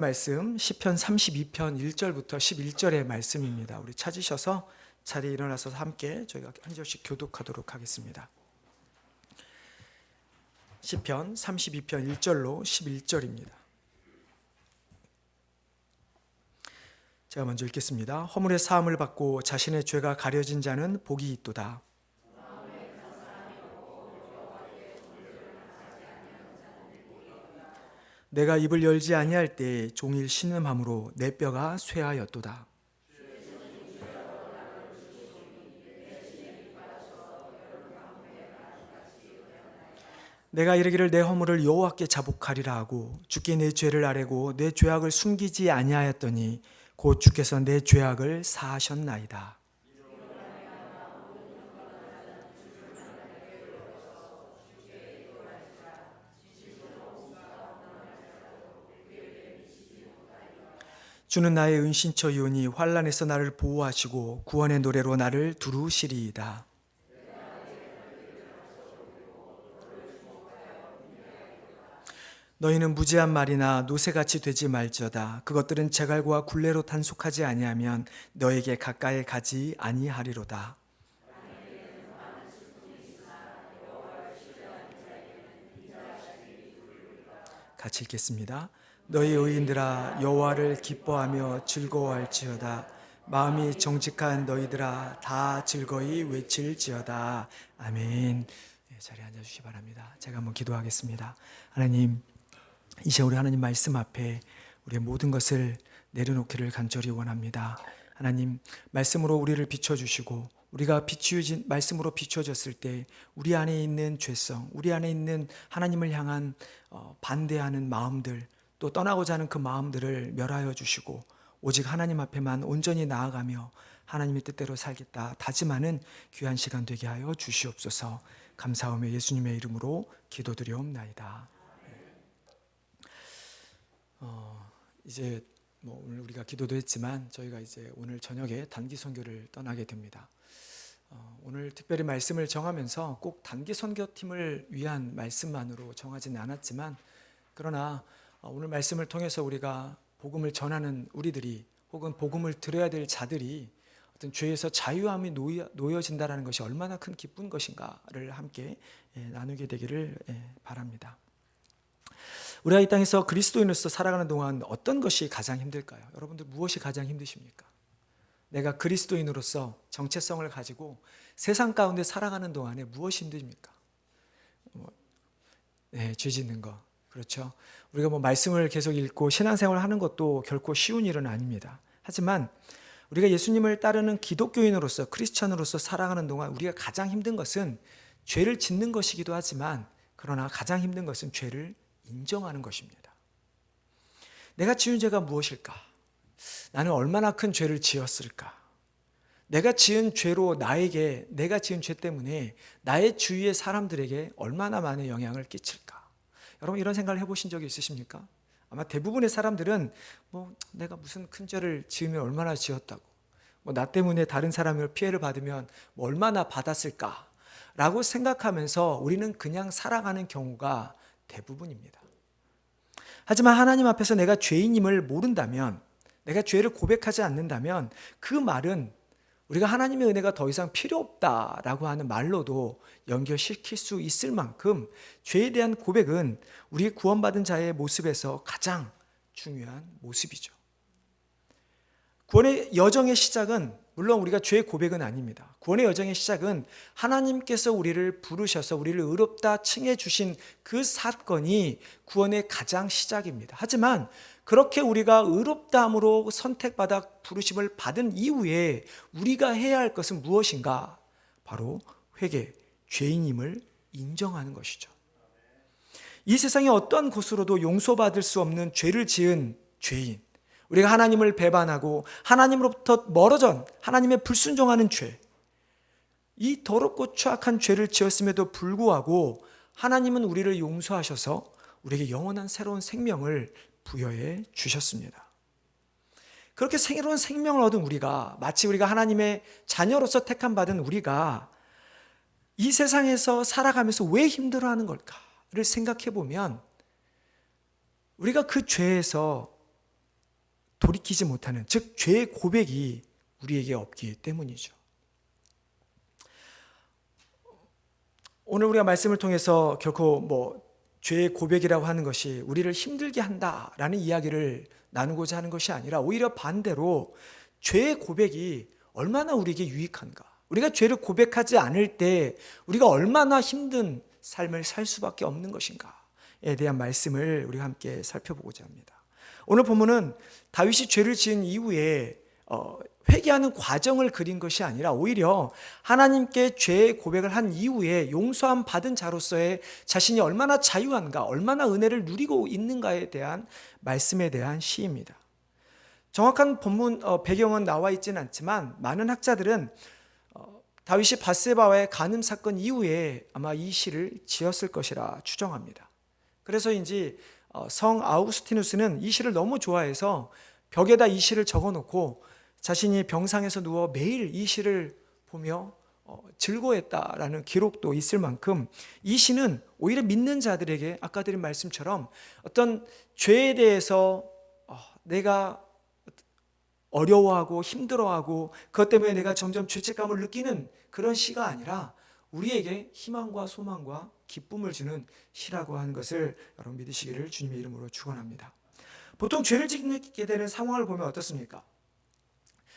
말씀 시편 32편 1절부터 11절의 말씀입니다. 우리 찾으셔서 자리에 일어나서 함께 저희가 한 절씩 교독하도록 하겠습니다. 시편 32편 1절로 11절입니다. 제가 먼저 읽겠습니다. 허물의 사함을 받고 자신의 죄가 가려진 자는 복이 있도다. 내가 입을 열지 아니할 때에 종일 신음함으로 내 뼈가 쇠하였도다. 내가 이르기를 내 허물을 여호와께 자복하리라 하고 주께 내 죄를 아뢰고 내 죄악을 숨기지 아니하였더니 곧 주께서 내 죄악을 사하셨나이다. 주는 나의 은신처이오니 환난에서 나를 보호하시고 구원의 노래로 나를 두루시리이다. 너희는 무지한 말이나 노새같이 되지 말지어다. 그것들은 제갈과 굴레로 단속하지 아니하면 너에게 가까이 가지 아니하리로다. 같이 읽겠습니다. 너희 의인들아 여호와를 기뻐하며 즐거워할지어다. 마음이 정직한 너희들아 다 즐거이 외칠지어다. 아멘. 네, 자리에 앉아주시기 바랍니다. 제가 한번 기도하겠습니다. 하나님, 이제 우리 하나님 말씀 앞에 우리의 모든 것을 내려놓기를 간절히 원합니다. 하나님, 말씀으로 우리를 비춰주시고 우리가 말씀으로 비춰졌을 때 우리 안에 있는 죄성, 우리 안에 있는 하나님을 향한 반대하는 마음들, 또 떠나고자 하는 그 마음들을 멸하여 주시고 오직 하나님 앞에만 온전히 나아가며 하나님의 뜻대로 살겠다 다짐하는 귀한 시간 되게 하여 주시옵소서. 감사하며 예수님의 이름으로 기도드리옵나이다. 이제 오늘 우리가 기도도 했지만 저희가 이제 오늘 저녁에 단기 선교를 떠나게 됩니다. 오늘 특별히 말씀을 정하면서 꼭 단기 선교팀을 위한 말씀만으로 정하지는 않았지만, 그러나 오늘 말씀을 통해서 우리가 복음을 전하는 우리들이 혹은 복음을 들어야 될 자들이 어떤 죄에서 자유함이 놓여진다는 것이 얼마나 큰 기쁜 것인가를 함께 나누게 되기를 바랍니다. 우리가 이 땅에서 그리스도인으로서 살아가는 동안 어떤 것이 가장 힘들까요? 여러분들 무엇이 가장 힘드십니까? 내가 그리스도인으로서 정체성을 가지고 세상 가운데 살아가는 동안에 무엇이 힘듭니까? 죄 짓는 거. 그렇죠. 우리가 말씀을 계속 읽고 신앙생활을 하는 것도 결코 쉬운 일은 아닙니다. 하지만 우리가 예수님을 따르는 기독교인으로서 크리스천으로서 살아가는 동안 우리가 가장 힘든 것은 죄를 짓는 것이기도 하지만, 그러나 가장 힘든 것은 죄를 인정하는 것입니다. 내가 지은 죄가 무엇일까? 나는 얼마나 큰 죄를 지었을까? 내가 지은 죄로 내가 지은 죄 때문에 나의 주위의 사람들에게 얼마나 많은 영향을 끼칠까? 여러분 이런 생각을 해보신 적이 있으십니까? 아마 대부분의 사람들은 내가 무슨 큰 죄를 지으면 얼마나 지었다고, 나 때문에 다른 사람을 피해를 받으면 얼마나 받았을까? 라고 생각하면서 우리는 그냥 살아가는 경우가 대부분입니다. 하지만 하나님 앞에서 내가 죄인임을 모른다면, 내가 죄를 고백하지 않는다면 그 말은 우리가 하나님의 은혜가 더 이상 필요 없다라고 하는 말로도 연결시킬 수 있을 만큼 죄에 대한 고백은 우리 구원받은 자의 모습에서 가장 중요한 모습이죠. 구원의 여정의 시작은 물론 우리가 죄의 고백은 아닙니다. 구원의 여정의 시작은 하나님께서 우리를 부르셔서 우리를 의롭다 칭해 주신 그 사건이 구원의 가장 시작입니다. 하지만 그렇게 우리가 의롭다함으로 선택받아 부르심을 받은 이후에 우리가 해야 할 것은 무엇인가? 바로 회개, 죄인임을 인정하는 것이죠. 이 세상의 어떠한 곳으로도 용서받을 수 없는 죄를 지은 죄인, 우리가 하나님을 배반하고 하나님으로부터 멀어진 하나님의 불순종하는 죄, 이 더럽고 추악한 죄를 지었음에도 불구하고 하나님은 우리를 용서하셔서 우리에게 영원한 새로운 생명을 부여해 주셨습니다. 그렇게 새로운 생명을 얻은 우리가, 마치 우리가 하나님의 자녀로서 택함받은 우리가 이 세상에서 살아가면서 왜 힘들어하는 걸까를 생각해 보면 우리가 그 죄에서 돌이키지 못하는, 즉 죄의 고백이 우리에게 없기 때문이죠. 오늘 우리가 말씀을 통해서 결코 죄의 고백이라고 하는 것이 우리를 힘들게 한다라는 이야기를 나누고자 하는 것이 아니라 오히려 반대로 죄의 고백이 얼마나 우리에게 유익한가, 우리가 죄를 고백하지 않을 때 우리가 얼마나 힘든 삶을 살 수밖에 없는 것인가에 대한 말씀을 우리가 함께 살펴보고자 합니다. 오늘 본문은 다윗이 죄를 지은 이후에 회개하는 과정을 그린 것이 아니라 오히려 하나님께 죄의 고백을 한 이후에 용서함 받은 자로서의 자신이 얼마나 자유한가, 얼마나 은혜를 누리고 있는가에 대한 말씀에 대한 시입니다. 정확한 본문 배경은 나와 있지는 않지만 많은 학자들은 다윗이 밧세바와의 간음 사건 이후에 아마 이 시를 지었을 것이라 추정합니다. 그래서인지 성 아우구스티누스는 이 시를 너무 좋아해서 벽에다 이 시를 적어놓고 자신이 병상에서 누워 매일 이 시를 보며 즐거워했다라는 기록도 있을 만큼 이 시는 오히려 믿는 자들에게 아까 드린 말씀처럼 어떤 죄에 대해서 내가 어려워하고 힘들어하고 그것 때문에 내가 점점 죄책감을 느끼는 그런 시가 아니라 우리에게 희망과 소망과 기쁨을 주는 시라고 하는 것을 여러분 믿으시기를 주님의 이름으로 축원합니다. 보통 죄를 짓게 되는 상황을 보면 어떻습니까?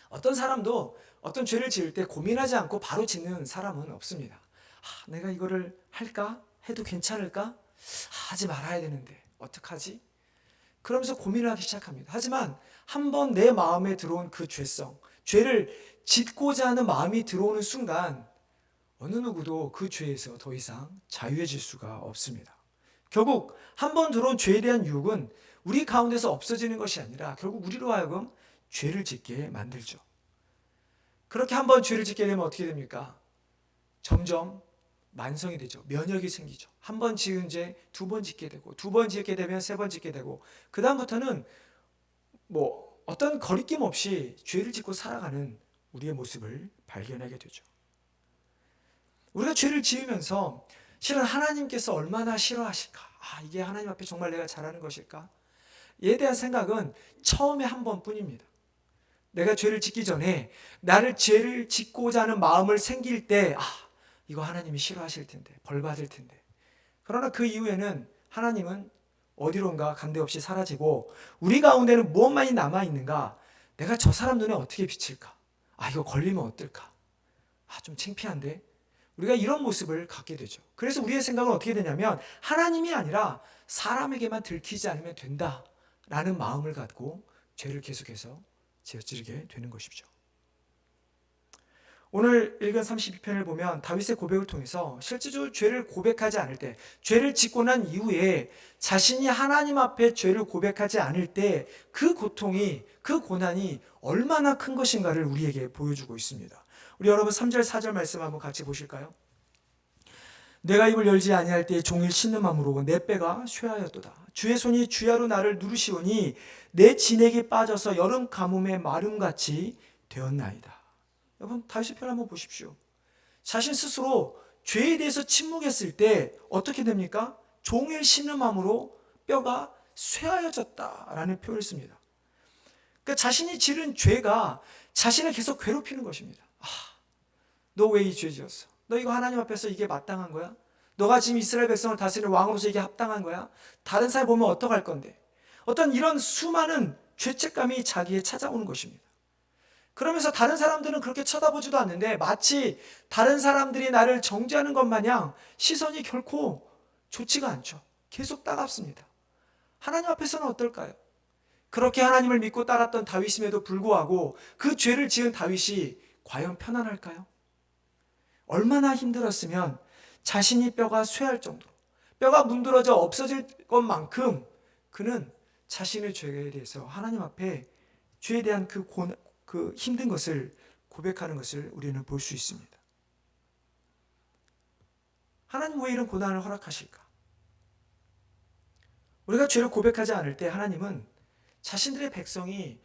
어떤 사람도 어떤 죄를 지을 때 고민하지 않고 바로 짓는 사람은 없습니다. 내가 이거를 할까? 해도 괜찮을까? 하지 말아야 되는데 어떡하지? 그러면서 고민을 하기 시작합니다. 하지만 한번 내 마음에 들어온 그 죄성, 죄를 짓고자 하는 마음이 들어오는 순간 어느 누구도 그 죄에서 더 이상 자유해질 수가 없습니다. 결국 한번 들어온 죄에 대한 유혹은 우리 가운데서 없어지는 것이 아니라 결국 우리로 하여금 죄를 짓게 만들죠. 그렇게 한번 죄를 짓게 되면 어떻게 됩니까? 점점 만성이 되죠. 면역이 생기죠. 한 번 지은 죄 두 번 짓게 되고, 두 번 짓게 되면 세 번 짓게 되고, 그 다음부터는 어떤 거리낌 없이 죄를 짓고 살아가는 우리의 모습을 발견하게 되죠. 우리가 죄를 지으면서 실은 하나님께서 얼마나 싫어하실까? 이게 하나님 앞에 정말 내가 잘하는 것일까? 이에 대한 생각은 처음에 한 번뿐입니다. 내가 죄를 짓기 전에 나를 죄를 짓고자 하는 마음을 생길 때 이거 하나님이 싫어하실 텐데, 벌 받을 텐데. 그러나 그 이후에는 하나님은 어디론가 간데없이 사라지고 우리 가운데는 무엇만이 남아있는가? 내가 저 사람 눈에 어떻게 비칠까? 이거 걸리면 어떨까? 좀 창피한데? 우리가 이런 모습을 갖게 되죠. 그래서 우리의 생각은 어떻게 되냐면 하나님이 아니라 사람에게만 들키지 않으면 된다라는 마음을 갖고 죄를 계속해서 지어지게 되는 것이죠. 오늘 읽은 32편을 보면 다윗의 고백을 통해서 실제적으로 죄를 고백하지 않을 때, 죄를 짓고 난 이후에 자신이 하나님 앞에 죄를 고백하지 않을 때 그 고통이, 그 고난이 얼마나 큰 것인가를 우리에게 보여주고 있습니다. 우리 여러분 3절 4절 말씀 한번 같이 보실까요? 내가 입을 열지 아니할 때에 종일 신음함으로 내 뼈가 쇠하였도다. 주의 손이 주야로 나를 누르시오니 내 진액이 빠져서 여름 가뭄의 마름같이 되었나이다. 여러분 다윗의 편 한번 보십시오. 자신 스스로 죄에 대해서 침묵했을 때 어떻게 됩니까? 종일 신음함으로 뼈가 쇠하여졌다라는 표현을 씁니다. 그러니까 자신이 지른 죄가 자신을 계속 괴롭히는 것입니다. 너 왜 이 죄 지었어? 너 이거 하나님 앞에서 이게 마땅한 거야? 너가 지금 이스라엘 백성을 다스리는 왕으로서 이게 합당한 거야? 다른 사람 보면 어떡할 건데? 어떤 이런 수많은 죄책감이 자기에 찾아오는 것입니다. 그러면서 다른 사람들은 그렇게 쳐다보지도 않는데 마치 다른 사람들이 나를 정죄하는 것 마냥 시선이 결코 좋지가 않죠. 계속 따갑습니다. 하나님 앞에서는 어떨까요? 그렇게 하나님을 믿고 따랐던 다윗임에도 불구하고 그 죄를 지은 다윗이 과연 편안할까요? 얼마나 힘들었으면 자신이 뼈가 쇠할 정도로, 뼈가 문드러져 없어질 것만큼 그는 자신의 죄에 대해서 하나님 앞에 죄에 대한 그 힘든 것을 고백하는 것을 우리는 볼 수 있습니다. 하나님 왜 이런 고난을 허락하실까? 우리가 죄를 고백하지 않을 때 하나님은 자신들의 백성이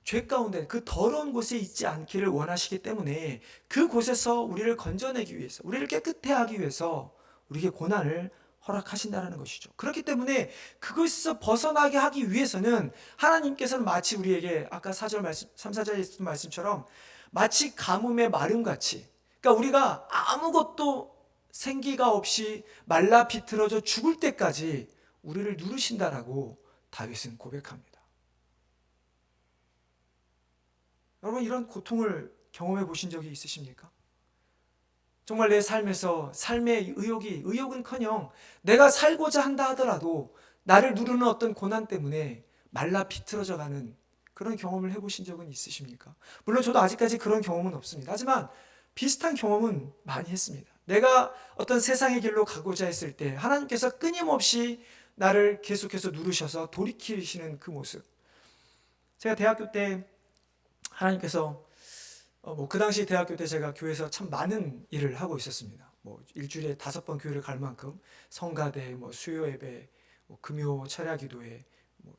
죄 가운데 그 더러운 곳에 있지 않기를 원하시기 때문에 그곳에서 우리를 건져내기 위해서, 우리를 깨끗해 하기 위해서 우리에게 고난을 허락하신다는 것이죠. 그렇기 때문에 그것에서 벗어나게 하기 위해서는 하나님께서는 마치 우리에게 아까 4절 말씀, 3, 4절에 있었던 말씀처럼 마치 가뭄의 마름같이, 그러니까 우리가 아무것도 생기가 없이 말라 비틀어져 죽을 때까지 우리를 누르신다라고 다윗은 고백합니다. 여러분, 이런 고통을 경험해 보신 적이 있으십니까? 정말 내 삶에서 삶의 의욕은커녕 내가 살고자 한다 하더라도 나를 누르는 어떤 고난 때문에 말라 비틀어져 가는 그런 경험을 해보신 적은 있으십니까? 물론 저도 아직까지 그런 경험은 없습니다. 하지만 비슷한 경험은 많이 했습니다. 내가 어떤 세상의 길로 가고자 했을 때 하나님께서 끊임없이 나를 계속해서 누르셔서 돌이키시는 그 모습. 제가 대학교 때 하나님께서 그 당시 대학교 때 제가 교회에서 참 많은 일을 하고 있었습니다. 일주일에 5번 교회를 갈 만큼 성가대, 수요 예배, 금요 철야 기도회,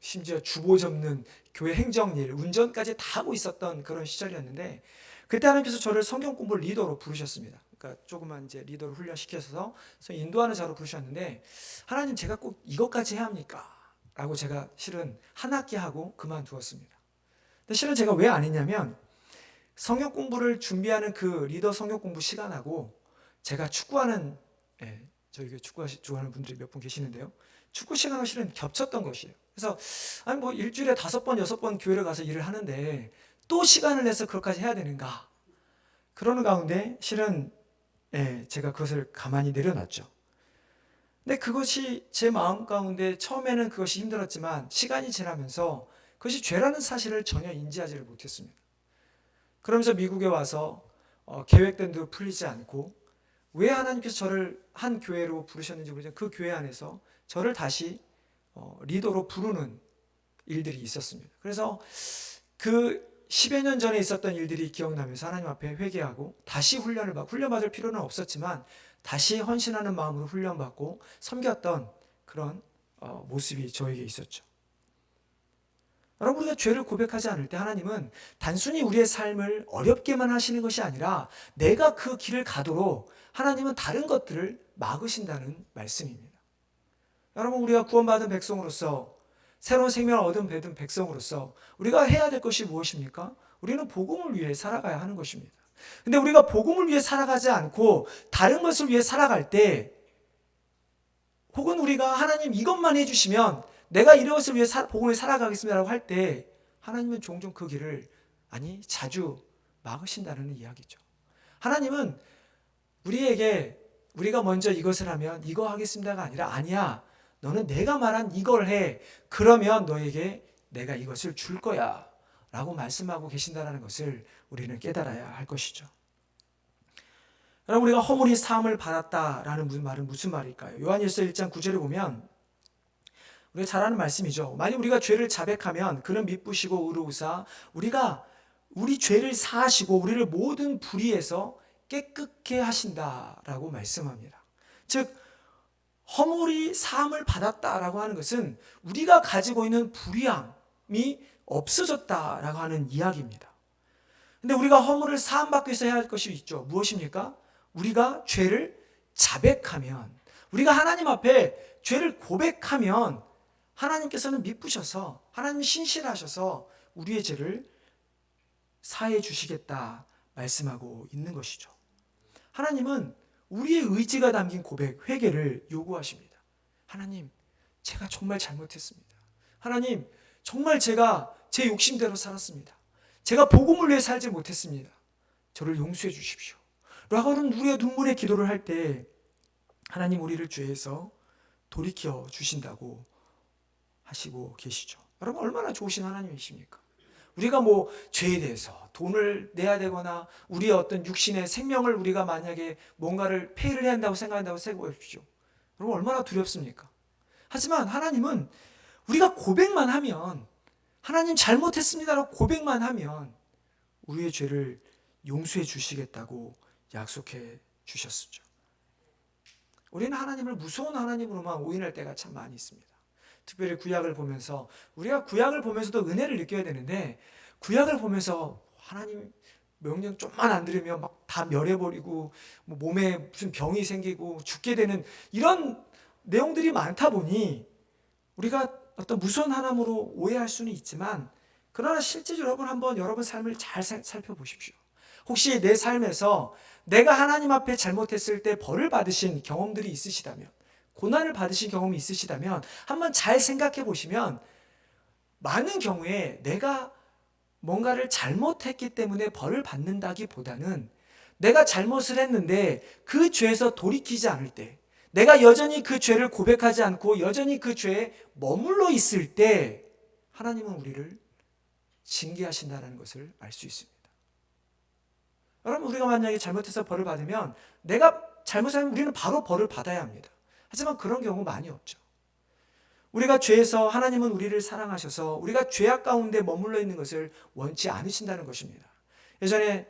심지어 주보 접는 교회 행정일, 운전까지 다 하고 있었던 그런 시절이었는데, 그때 하나님께서 저를 성경 공부 리더로 부르셨습니다. 그러니까 조그만 이제 리더로 훈련시켜서 인도하는 자로 부르셨는데, 하나님 제가 꼭 이것까지 해야 합니까? 라고 제가 실은 한 학기 하고 그만두었습니다. 근데 실은 제가 왜 안 했냐면, 성경 공부를 준비하는 그 리더 성경 공부 시간하고 제가 축구하는, 저희 교회 축구 좋아하는 분들이 몇 분 계시는데요, 축구 시간하고 실은 겹쳤던 것이에요. 그래서 일주일에 5번, 6번 교회를 가서 일을 하는데 또 시간을 내서 그것까지 해야 되는가? 그러는 가운데 실은 제가 그것을 가만히 내려놨죠. 근데 그것이 제 마음 가운데 처음에는 그것이 힘들었지만 시간이 지나면서 그것이 죄라는 사실을 전혀 인지하지를 못했습니다. 그러면서 미국에 와서 계획된 대로 풀리지 않고, 왜 하나님께서 저를 한 교회로 부르셨는지 모르지만 그 교회 안에서 저를 다시 리더로 부르는 일들이 있었습니다. 그래서 그 10여 년 전에 있었던 일들이 기억나면서 하나님 앞에 회개하고 다시 훈련받을 필요는 없었지만 다시 헌신하는 마음으로 훈련받고 섬겼던 그런 모습이 저에게 있었죠. 여러분, 우리가 죄를 고백하지 않을 때 하나님은 단순히 우리의 삶을 어렵게만 하시는 것이 아니라 내가 그 길을 가도록 하나님은 다른 것들을 막으신다는 말씀입니다. 여러분, 우리가 구원받은 백성으로서, 새로운 생명을 얻은 백성으로서 우리가 해야 될 것이 무엇입니까? 우리는 복음을 위해 살아가야 하는 것입니다. 근데 우리가 복음을 위해 살아가지 않고 다른 것을 위해 살아갈 때, 혹은 우리가 하나님 이것만 해주시면 내가 이것을 위해 복음을 살아가겠습니다라고 할 때 하나님은 종종 그 길을, 아니 자주 막으신다는 이야기죠. 하나님은 우리에게 우리가 먼저 이것을 하면 이거 하겠습니다가 아니라, 아니야, 너는 내가 말한 이걸 해, 그러면 너에게 내가 이것을 줄 거야 라고 말씀하고 계신다는 것을 우리는 깨달아야 할 것이죠. 여러분, 우리가 허물이 사함을 받았다라는 말은 무슨 말일까요? 요한일서 1장 9절에 보면 우리가 잘 아는 말씀이죠. 만약 우리가 죄를 자백하면 그는 미쁘시고 의로우사 우리 죄를 사하시고 우리를 모든 불의에서 깨끗게 하신다라고 말씀합니다. 즉 허물이 사함을 받았다라고 하는 것은 우리가 가지고 있는 불의함이 없어졌다라고 하는 이야기입니다. 근데 우리가 허물을 사함받기 위해서 해야 할 것이 있죠. 무엇입니까? 우리가 죄를 자백하면, 우리가 하나님 앞에 죄를 고백하면 하나님께서는 미쁘셔서, 하나님이 신실하셔서 우리의 죄를 사해 주시겠다 말씀하고 있는 것이죠. 하나님은 우리의 의지가 담긴 고백, 회개를 요구하십니다. 하나님, 제가 정말 잘못했습니다. 하나님, 정말 제가 제 욕심대로 살았습니다. 제가 복음을 위해 살지 못했습니다. 저를 용서해 주십시오 라고 하는 우리의 눈물의 기도를 할 때 하나님 우리를 죄에서 돌이켜 주신다고 하시고 계시죠. 여러분, 얼마나 좋으신 하나님이십니까? 우리가 죄에 대해서 돈을 내야 되거나 우리의 어떤 육신의 생명을 우리가 만약에 뭔가를 페이를 해야 한다고 생각한다고 생각해보십시오. 여러분, 얼마나 두렵습니까? 하지만 하나님은 우리가 고백만 하면, 하나님 잘못했습니다라고 고백만 하면 우리의 죄를 용서해 주시겠다고 약속해 주셨었죠. 우리는 하나님을 무서운 하나님으로만 오인할 때가 참 많이 있습니다. 특별히 구약을 보면서, 우리가 구약을 보면서도 은혜를 느껴야 되는데, 구약을 보면서 하나님 명령 좀만 안 들으면 막 다 멸해버리고 몸에 무슨 병이 생기고 죽게 되는 이런 내용들이 많다 보니 우리가 어떤 무서운 하나님으로 오해할 수는 있지만, 그러나 실제적으로 여러분 삶을 잘 살펴보십시오. 혹시 내 삶에서 내가 하나님 앞에 잘못했을 때 벌을 받으신 경험들이 있으시다면, 고난을 받으신 경험이 있으시다면 한번 잘 생각해 보시면, 많은 경우에 내가 뭔가를 잘못했기 때문에 벌을 받는다기보다는 내가 잘못을 했는데 그 죄에서 돌이키지 않을 때, 내가 여전히 그 죄를 고백하지 않고 여전히 그 죄에 머물러 있을 때 하나님은 우리를 징계하신다는 것을 알 수 있습니다. 여러분, 우리가 만약에 잘못해서 벌을 받으면, 내가 잘못하면 우리는 바로 벌을 받아야 합니다. 하지만 그런 경우 많이 없죠. 우리가 죄에서 하나님은 우리를 사랑하셔서 우리가 죄악 가운데 머물러 있는 것을 원치 않으신다는 것입니다. 예전에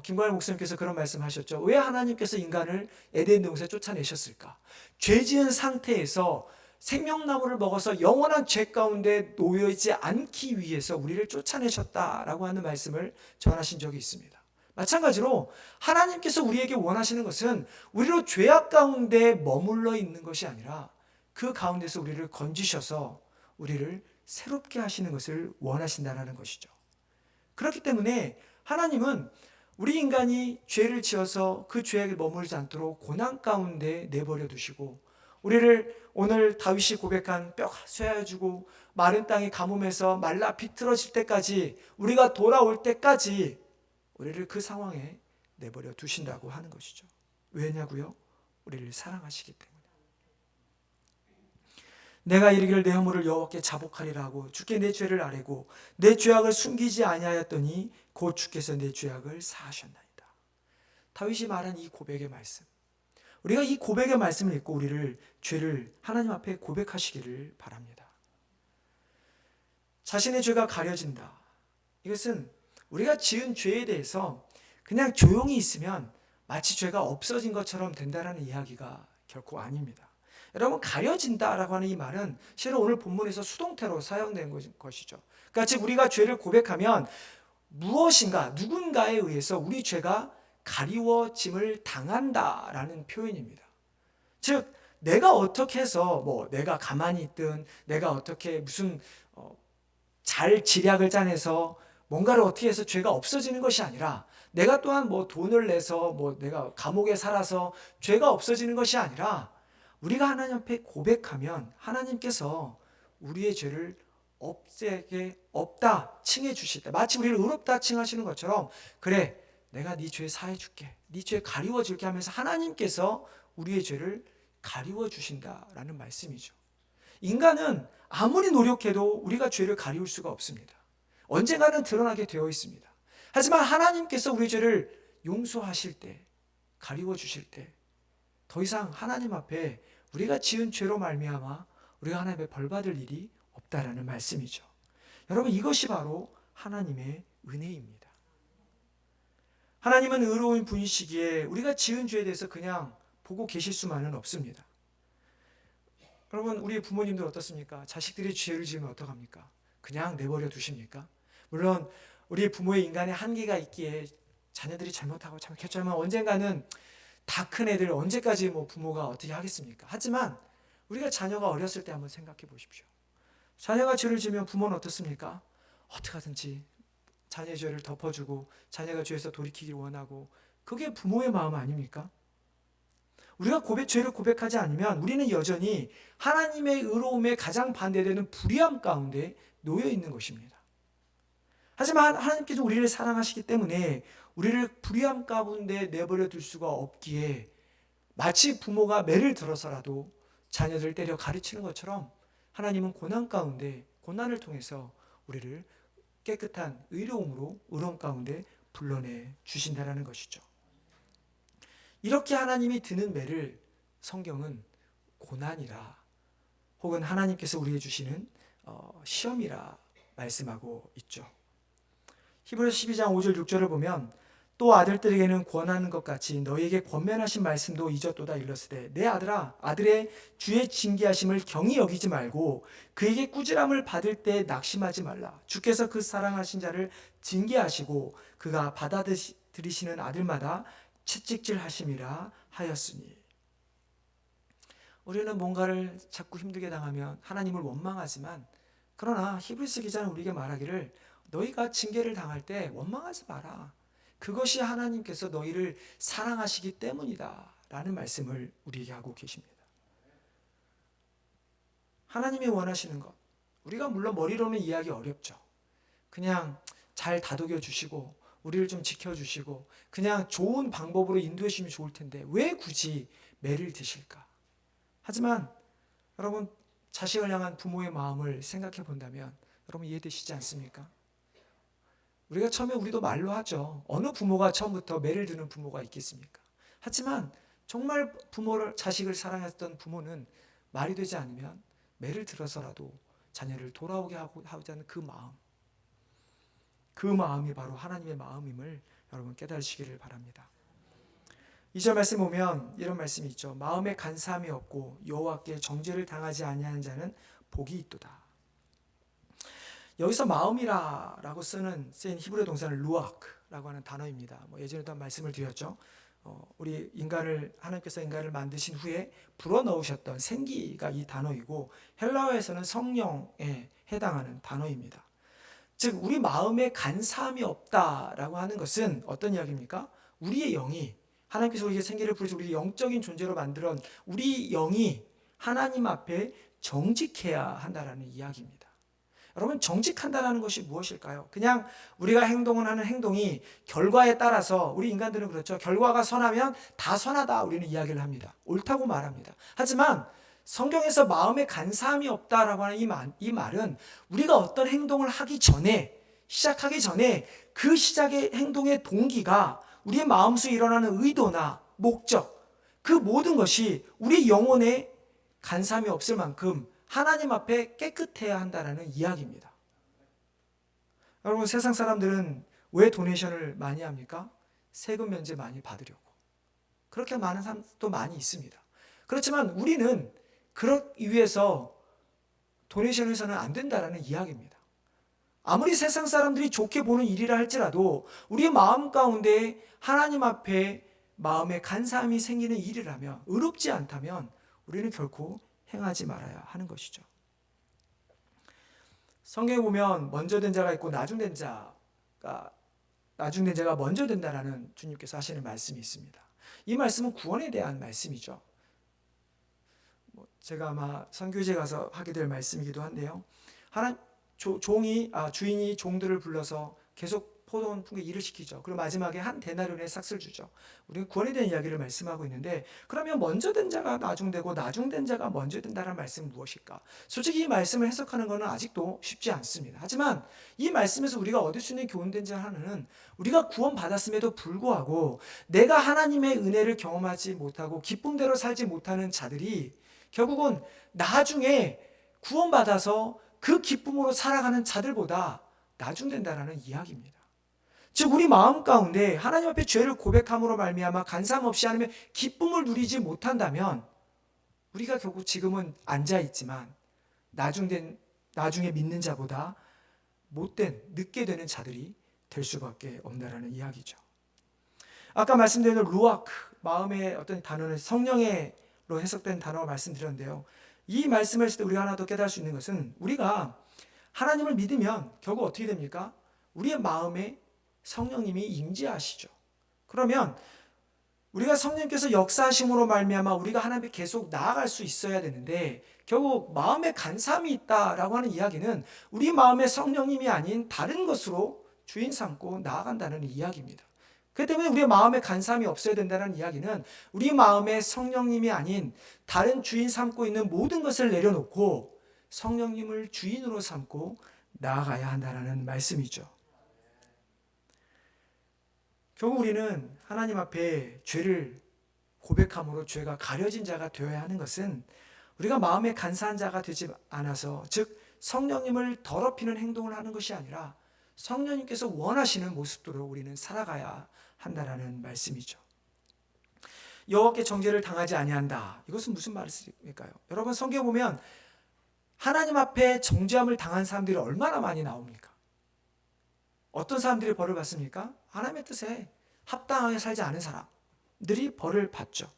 김관일 목사님께서 그런 말씀하셨죠. 왜 하나님께서 인간을 에덴 동산에 쫓아내셨을까? 죄 지은 상태에서 생명나무를 먹어서 영원한 죄 가운데 놓여 있지 않기 위해서 우리를 쫓아내셨다라고 하는 말씀을 전하신 적이 있습니다. 마찬가지로 하나님께서 우리에게 원하시는 것은 우리로 죄악 가운데 머물러 있는 것이 아니라 그 가운데서 우리를 건지셔서 우리를 새롭게 하시는 것을 원하신다는 것이죠. 그렇기 때문에 하나님은 우리 인간이 죄를 지어서 그 죄에 머물지 않도록 고난 가운데 내버려 두시고, 우리를 오늘 다윗이 고백한 뼈가 쇠하여지고 마른 땅이 가뭄에서 말라 비틀어질 때까지, 우리가 돌아올 때까지 우리를 그 상황에 내버려 두신다고 하는 것이죠. 왜냐고요? 우리를 사랑하시기 때문에. 내가 이르기를 내 허물을 여호와께 자복하리라 하고 주께 내 죄를 아뢰고 내 죄악을 숨기지 아니하였더니 곧 주께서 내 죄악을 사하셨나이다. 다윗이 말한 이 고백의 말씀, 우리가 이 고백의 말씀을 읽고 우리를 죄를 하나님 앞에 고백하시기를 바랍니다. 자신의 죄가 가려진다. 이것은 우리가 지은 죄에 대해서 그냥 조용히 있으면 마치 죄가 없어진 것처럼 된다는 이야기가 결코 아닙니다. 여러분, 가려진다라고 하는 이 말은 실은 오늘 본문에서 수동태로 사용된 것이죠. 그러니까 즉 우리가 죄를 고백하면 무엇인가 누군가에 의해서 우리 죄가 가리워짐을 당한다라는 표현입니다. 즉 내가 어떻게 해서 내가 가만히 있든 내가 어떻게 무슨 잘 지략을 짜내서 뭔가를 어떻게 해서 죄가 없어지는 것이 아니라, 내가 또한 돈을 내서 내가 감옥에 살아서 죄가 없어지는 것이 아니라, 우리가 하나님 앞에 고백하면 하나님께서 우리의 죄를 없다 칭해 주실 때, 마치 우리를 의롭다 칭하시는 것처럼, 그래 내가 네 죄 사해 줄게, 네 죄 가리워 줄게 하면서 하나님께서 우리의 죄를 가리워 주신다라는 말씀이죠. 인간은 아무리 노력해도 우리가 죄를 가리울 수가 없습니다. 언젠가는 드러나게 되어 있습니다. 하지만 하나님께서 우리의 죄를 용서하실 때, 가리워 주실 때 더 이상 하나님 앞에 우리가 지은 죄로 말미암아 우리가 하나님의 벌 받을 일이 없다라는 말씀이죠. 여러분, 이것이 바로 하나님의 은혜입니다. 하나님은 의로운 분이시기에 우리가 지은 죄에 대해서 그냥 보고 계실 수만은 없습니다. 여러분, 우리 부모님들 어떻습니까? 자식들이 죄를 지으면 어떡합니까? 그냥 내버려 두십니까? 물론 우리 부모의 인간의 한계가 있기에 자녀들이 잘못하고 잘못했지만 언젠가는 다 큰 애들 언제까지 부모가 어떻게 하겠습니까? 하지만 우리가 자녀가 어렸을 때 한번 생각해 보십시오. 자녀가 죄를 지으면 부모는 어떻습니까? 어떻게 하든지 자녀의 죄를 덮어주고 자녀가 죄에서 돌이키기를 원하고, 그게 부모의 마음 아닙니까? 우리가 죄를 고백하지 않으면 우리는 여전히 하나님의 의로움에 가장 반대되는 불의함 가운데 놓여 있는 것입니다. 하지만 하나님께서 우리를 사랑하시기 때문에 우리를 불의함 가운데 내버려 둘 수가 없기에, 마치 부모가 매를 들어서라도 자녀들을 때려 가르치는 것처럼 하나님은 고난 가운데, 고난을 통해서 우리를 깨끗한 의로움으로 의로움 가운데 불러내 주신다는 것이죠. 이렇게 하나님이 드는 매를 성경은 고난이라, 혹은 하나님께서 우리에게 주시는 시험이라 말씀하고 있죠. 히브리서 12장 5절 6절을 보면, 또 아들들에게는 권하는 것 같이 너희에게 권면하신 말씀도 잊었도다 일렀으되 내 아들아, 아들의 주의 징계하심을 경히 여기지 말고 그에게 꾸지람을 받을 때 낙심하지 말라. 주께서 그 사랑하신 자를 징계하시고 그가 받아들이시는 아들마다 채찍질 하심이라 하였으니. 우리는 뭔가를 자꾸 힘들게 당하면 하나님을 원망하지만, 그러나 히브리서 기자는 우리에게 말하기를 너희가 징계를 당할 때 원망하지 마라. 그것이 하나님께서 너희를 사랑하시기 때문이다 라는 말씀을 우리에게 하고 계십니다. 하나님이 원하시는 것, 우리가 물론 머리로는 이해하기 어렵죠. 그냥 잘 다독여 주시고 우리를 좀 지켜주시고 그냥 좋은 방법으로 인도해 주시면 좋을 텐데 왜 굳이 매를 드실까? 하지만 여러분, 자식을 향한 부모의 마음을 생각해 본다면 여러분 이해되시지 않습니까? 우리가 처음에 우리도 말로 하죠. 어느 부모가 처음부터 매를 드는 부모가 있겠습니까? 하지만 정말 자식을 사랑했던 부모는 말이 되지 않으면 매를 들어서라도 자녀를 돌아오게 하고자 하는 그 마음, 그 마음이 바로 하나님의 마음임을 여러분 깨달으시기를 바랍니다. 2절 말씀 보면 이런 말씀이 있죠. 마음에 간사함이 없고 여호와께 정죄를 당하지 아니하는 자는 복이 있도다. 여기서 마음이라고 쓰인 히브리 동사는 루아크라고 하는 단어입니다. 예전에도 한 말씀을 드렸죠. 우리 하나님께서 인간을 만드신 후에 불어넣으셨던 생기가 이 단어이고 헬라어에서는 성령에 해당하는 단어입니다. 즉 우리 마음에 간사함이 없다라고 하는 것은 어떤 이야기입니까? 우리의 영이, 하나님께서 우리에게 생기를 부여서 우리 영적인 존재로 만들어 우리 영이 하나님 앞에 정직해야 한다라는 이야기입니다. 여러분, 정직한다는 것이 무엇일까요? 그냥 우리가 하는 행동이 결과에 따라서, 우리 인간들은 그렇죠. 결과가 선하면 다 선하다 우리는 이야기를 합니다. 옳다고 말합니다. 하지만 성경에서 마음에 간사함이 없다라고 하는 이 말은 우리가 어떤 행동을 시작하기 전에 그 시작의 행동의 동기가 우리의 마음속에 일어나는 의도나 목적, 그 모든 것이 우리 영혼에 간사함이 없을 만큼 하나님 앞에 깨끗해야 한다는 이야기입니다. 여러분, 세상 사람들은 왜 도네이션을 많이 합니까? 세금 면제 많이 받으려고. 그렇게 많은 사람도 많이 있습니다. 그렇지만 우리는 그러기 위해서 도네이션을 해서는 안 된다는 이야기입니다. 아무리 세상 사람들이 좋게 보는 일이라 할지라도 우리의 마음 가운데 하나님 앞에 마음에 간사함이 생기는 일이라면, 의롭지 않다면 우리는 결코 행하지 말아야 하는 것이죠. 성경에 보면 먼저 된 자가 있고 나중된 자가 먼저 된다라는 주님께서 하시는 말씀이 있습니다. 이 말씀은 구원에 대한 말씀이죠. 제가 아마 선교제 가서 하게 될 말씀이기도 한데요. 주인이 종들을 불러서 계속 포도원 품게 일을 시키죠. 그리고 마지막에 한 데나리온의 삭스를 주죠. 우리는 구원에 대한 이야기를 말씀하고 있는데, 그러면 먼저 된 자가 나중되고 나중된 자가 먼저 된다는 말씀은 무엇일까? 솔직히 이 말씀을 해석하는 것은 아직도 쉽지 않습니다. 하지만 이 말씀에서 우리가 얻을 수 있는 교훈된 자 하나는, 우리가 구원받았음에도 불구하고 내가 하나님의 은혜를 경험하지 못하고 기쁨대로 살지 못하는 자들이 결국은 나중에 구원받아서 그 기쁨으로 살아가는 자들보다 나중된다라는 이야기입니다. 즉 우리 마음 가운데 하나님 앞에 죄를 고백함으로 말미암아 간사함 없이 하나님의 기쁨을 누리지 못한다면, 우리가 결국 지금은 앉아있지만 나중에 믿는 자보다 늦게 되는 자들이 될 수밖에 없다라는 이야기죠. 아까 말씀드린 루아크, 마음의 어떤 단어는 성령으로 해석된 단어가 말씀드렸는데요. 이 말씀을 했을 때 우리가 하나 더 깨달을 수 있는 것은, 우리가 하나님을 믿으면 결국 어떻게 됩니까? 우리의 마음에 성령님이 임재하시죠. 그러면 우리가 성령님께서 역사하심으로 말미암아 우리가 하나님께 계속 나아갈 수 있어야 되는데, 결국 마음에 간사함이 있다라고 하는 이야기는 우리 마음에 성령님이 아닌 다른 것으로 주인 삼고 나아간다는 이야기입니다. 그렇기 때문에 우리의 마음에 간사함이 없어야 된다는 이야기는 우리 마음에 성령님이 아닌 다른 주인 삼고 있는 모든 것을 내려놓고 성령님을 주인으로 삼고 나아가야 한다는 말씀이죠. 결국 우리는 하나님 앞에 죄를 고백함으로 죄가 가려진 자가 되어야 하는 것은, 우리가 마음에 간사한 자가 되지 않아서, 즉 성령님을 더럽히는 행동을 하는 것이 아니라 성령님께서 원하시는 모습대로 우리는 살아가야 한다라는 말씀이죠. 여호와께 정죄를 당하지 아니한다. 이것은 무슨 말일까요? 여러분, 성경에 보면 하나님 앞에 정죄함을 당한 사람들이 얼마나 많이 나옵니까? 어떤 사람들이 벌을 받습니까? 하나님의 뜻에 합당하게 살지 않은 사람들이 벌을 받죠.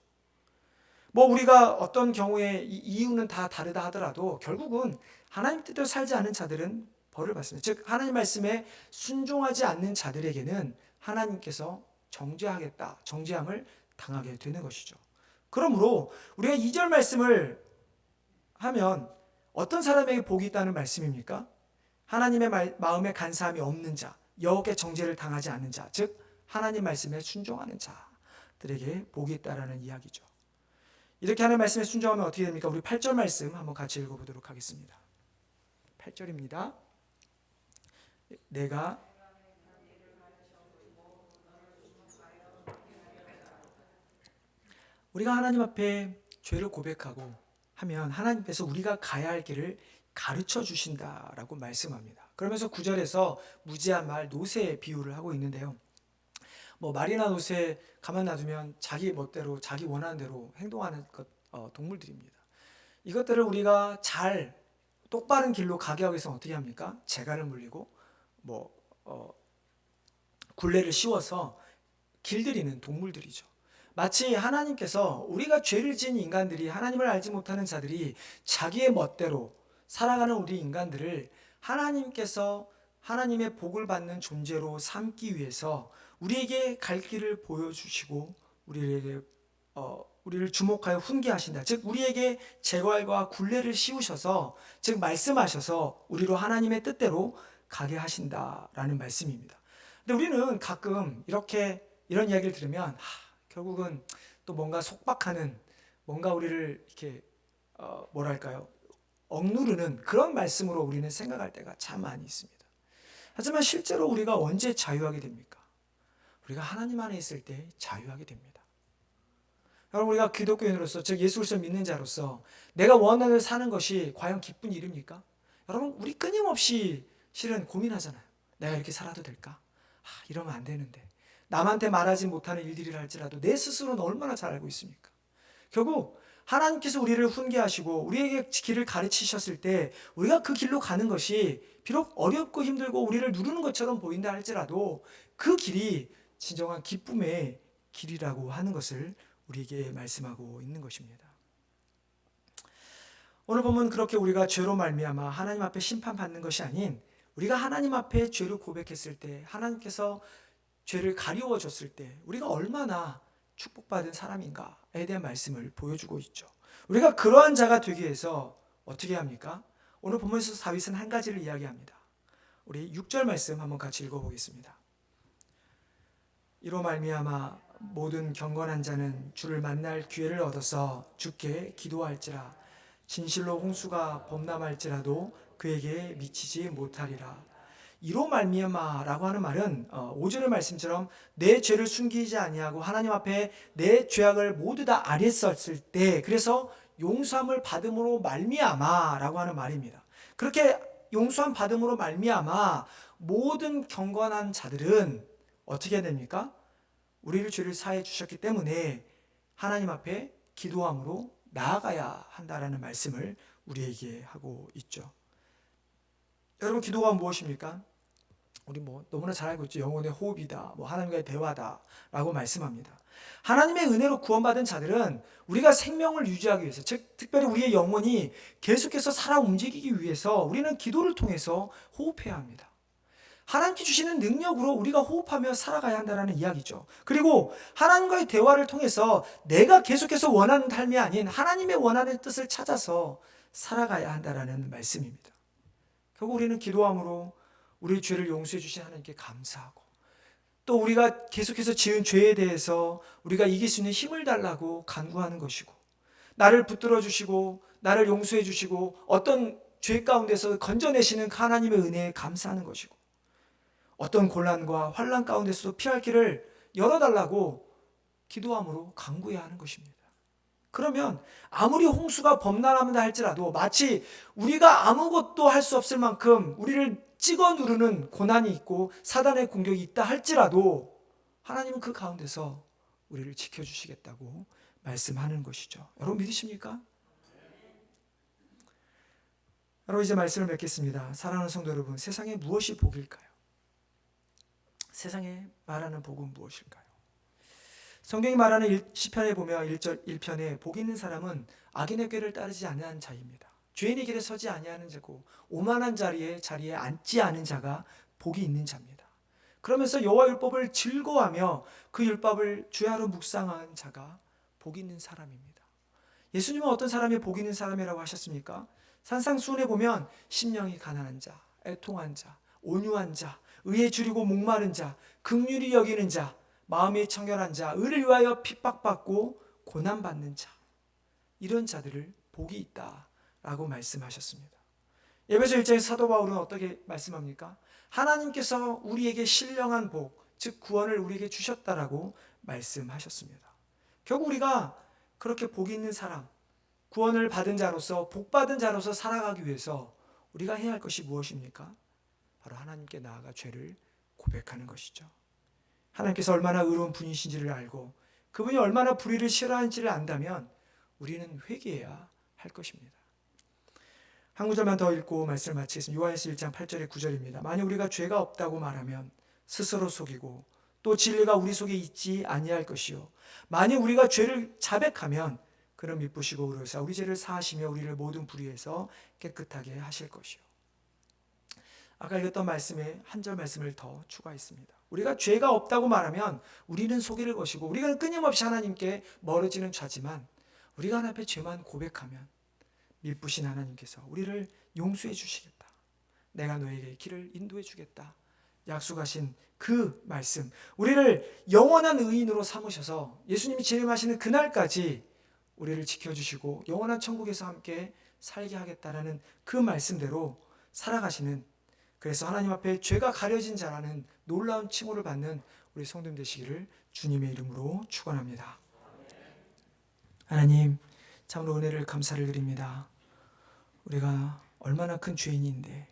뭐 우리가 어떤 경우에 이유는 다 다르다 하더라도 결국은 하나님 뜻대로 살지 않은 자들은 벌을 받습니다. 즉 하나님 말씀에 순종하지 않는 자들에게는 하나님께서 정죄함을 당하게 되는 것이죠. 그러므로 우리가 2절 말씀을 하면 어떤 사람에게 복이 있다는 말씀입니까? 하나님의 마음에 간사함이 없는 자, 여호와께 정죄를 당하지 않는 자, 즉 하나님 말씀에 순종하는 자들에게 복이 있다라는 이야기죠. 이렇게 하는 말씀에 순종하면 어떻게 됩니까? 우리 8절 말씀 한번 같이 읽어보도록 하겠습니다. 8절입니다. 내가 우리가 하나님 앞에 죄를 고백하고 하면 하나님께서 우리가 가야 할 길을 가르쳐 주신다라고 말씀합니다. 그러면서 9절에서 무지한 말 노새의 비유를 하고 있는데요. 뭐 말이나 노새 가만 놔두면 자기 멋대로 자기 원하는 대로 행동하는 동물들입니다. 이것들을 우리가 잘 똑바른 길로 가게 하기 위해서 어떻게 합니까? 재갈을 물리고 굴레를 씌워서 길들이는 동물들이죠. 마치 하나님께서 우리가 죄를 지은 인간들이, 하나님을 알지 못하는 자들이 자기의 멋대로 살아가는 우리 인간들을 하나님께서 하나님의 복을 받는 존재로 삼기 위해서 우리에게 갈 길을 보여주시고 우리를 주목하여 훈계하신다. 즉 우리에게 재괄과 굴레를 씌우셔서, 즉 말씀하셔서 우리로 하나님의 뜻대로 가게 하신다라는 말씀입니다. 근데 우리는 가끔 이런 이야기를 들으면 결국은 또 뭔가 속박하는, 뭔가 우리를 이렇게 억누르는 그런 말씀으로 우리는 생각할 때가 참 많이 있습니다. 하지만 실제로 우리가 언제 자유하게 됩니까? 우리가 하나님 안에 있을 때 자유하게 됩니다. 여러분, 우리가 기독교인으로서, 즉 예수 그리스도를 믿는 자로서 내가 원하는 대로 사는 것이 과연 기쁜 일입니까? 여러분, 우리 끊임없이 실은 고민하잖아요. 내가 이렇게 살아도 될까? 이러면 안 되는데. 남한테 말하지 못하는 일들이라 할지라도 내 스스로는 얼마나 잘 알고 있습니까? 결국 하나님께서 우리를 훈계하시고 우리에게 길을 가르치셨을 때 우리가 그 길로 가는 것이 비록 어렵고 힘들고 우리를 누르는 것처럼 보인다 할지라도 그 길이 진정한 기쁨의 길이라고 하는 것을 우리에게 말씀하고 있는 것입니다. 오늘 보면 그렇게 우리가 죄로 말미암아 하나님 앞에 심판받는 것이 아닌, 우리가 하나님 앞에 죄를 고백했을 때, 하나님께서 죄를 가리워 줬을 때 우리가 얼마나 축복받은 사람인가에 대한 말씀을 보여주고 있죠. 우리가 그러한 자가 되기 위해서 어떻게 합니까? 오늘 본문에서 다윗은 한 가지를 이야기합니다. 우리 6절 말씀 한번 같이 읽어보겠습니다. 이로 말미암아 모든 경건한 자는 주를 만날 기회를 얻어서 주께 기도할지라. 진실로 홍수가 범람할지라도 그에게 미치지 못하리라. 이로 말미암아라고 하는 말은 5절의 말씀처럼 내 죄를 숨기지 아니하고 하나님 앞에 내 죄악을 모두 다 아뢰었을 때, 그래서 용서함을 받음으로 말미암아라고 하는 말입니다. 그렇게 용서함 받음으로 말미암아 모든 경건한 자들은 어떻게 해야 됩니까? 우리를 죄를 사해 주셨기 때문에 하나님 앞에 기도함으로 나아가야 한다라는 말씀을 우리에게 하고 있죠. 여러분, 기도가 무엇입니까? 우리 너무나 잘 알고 있죠. 영혼의 호흡이다, 하나님과의 대화다라고 말씀합니다. 하나님의 은혜로 구원받은 자들은 우리가 생명을 유지하기 위해서, 즉 특별히 우리의 영혼이 계속해서 살아 움직이기 위해서 우리는 기도를 통해서 호흡해야 합니다. 하나님께 주시는 능력으로 우리가 호흡하며 살아가야 한다는 이야기죠. 그리고 하나님과의 대화를 통해서 내가 계속해서 원하는 삶이 아닌 하나님의 원하는 뜻을 찾아서 살아가야 한다는 말씀입니다. 결국 우리는 기도함으로 우리의 죄를 용서해 주신 하나님께 감사하고, 또 우리가 계속해서 지은 죄에 대해서 우리가 이길 수 있는 힘을 달라고 간구하는 것이고, 나를 붙들어 주시고 나를 용서해 주시고 어떤 죄 가운데서 건져내시는 하나님의 은혜에 감사하는 것이고, 어떤 곤란과 환난 가운데서도 피할 길을 열어달라고 기도함으로 간구해야 하는 것입니다. 그러면 아무리 홍수가 범람한다 할지라도, 마치 우리가 아무것도 할 수 없을 만큼 우리를 찍어 누르는 고난이 있고 사단의 공격이 있다 할지라도 하나님은 그 가운데서 우리를 지켜주시겠다고 말씀하는 것이죠. 여러분 믿으십니까? 여러분, 이제 말씀을 맺겠습니다. 사랑하는 성도 여러분, 세상에 무엇이 복일까요? 세상에 말하는 복은 무엇일까요? 성경이 말하는 시편에 보면 1절 1편에 복 있는 사람은 악인의 꾀를 따르지 아니하는 자입니다. 죄인의 길에 서지 아니하는 자고 오만한 자리에 앉지 않은 자가 복이 있는 자입니다. 그러면서 여호와 율법을 즐거워하며 그 율법을 주야로 묵상하는 자가 복이 있는 사람입니다. 예수님은 어떤 사람이 복이 있는 사람이라고 하셨습니까? 산상수훈에 보면 심령이 가난한 자, 애통한 자, 온유한 자, 의에 줄이고 목마른 자, 긍휼히 여기는 자, 마음이 청결한 자, 의를 위하여 핍박받고 고난받는 자, 이런 자들을 복이 있다라고 말씀하셨습니다. 에베소 1장의 사도 바울은 어떻게 말씀합니까? 하나님께서 우리에게 신령한 복, 즉 구원을 우리에게 주셨다라고 말씀하셨습니다. 결국 우리가 그렇게 복이 있는 사람, 구원을 받은 자로서 복받은 자로서 살아가기 위해서 우리가 해야 할 것이 무엇입니까? 바로 하나님께 나아가 죄를 고백하는 것이죠. 하나님께서 얼마나 의로운 분이신지를 알고 그분이 얼마나 불의를 싫어하는지를 안다면 우리는 회개해야 할 것입니다. 한 구절만 더 읽고 말씀을 마치겠습니다. 요한일서 1장 8절의 9절입니다. 만약 우리가 죄가 없다고 말하면 스스로 속이고 또 진리가 우리 속에 있지 아니할 것이요 만약 우리가 죄를 자백하면 그는 미쁘시고 의로우사 우리 죄를 사하시며 우리를 모든 불의에서 깨끗하게 하실 것이요. 아까 읽었던 말씀에 한 절 말씀을 더 추가했습니다. 우리가 죄가 없다고 말하면 우리는 속일 것이고 우리가 끊임없이 하나님께 멀어지는 자지만 우리가 하나님 앞에 죄만 고백하면 미쁘신 하나님께서 우리를 용서해 주시겠다. 내가 너에게 길을 인도해 주겠다. 약속하신 그 말씀, 우리를 영원한 의인으로 삼으셔서 예수님이 재림하시는 그날까지 우리를 지켜주시고 영원한 천국에서 함께 살게 하겠다라는 그 말씀대로 살아가시는, 그래서 하나님 앞에 죄가 가려진 자라는 놀라운 칭호를 받는 우리 성도님 되시기를 주님의 이름으로 축원합니다. 하나님, 참으로 은혜를 감사를 드립니다. 우리가 얼마나 큰 죄인인데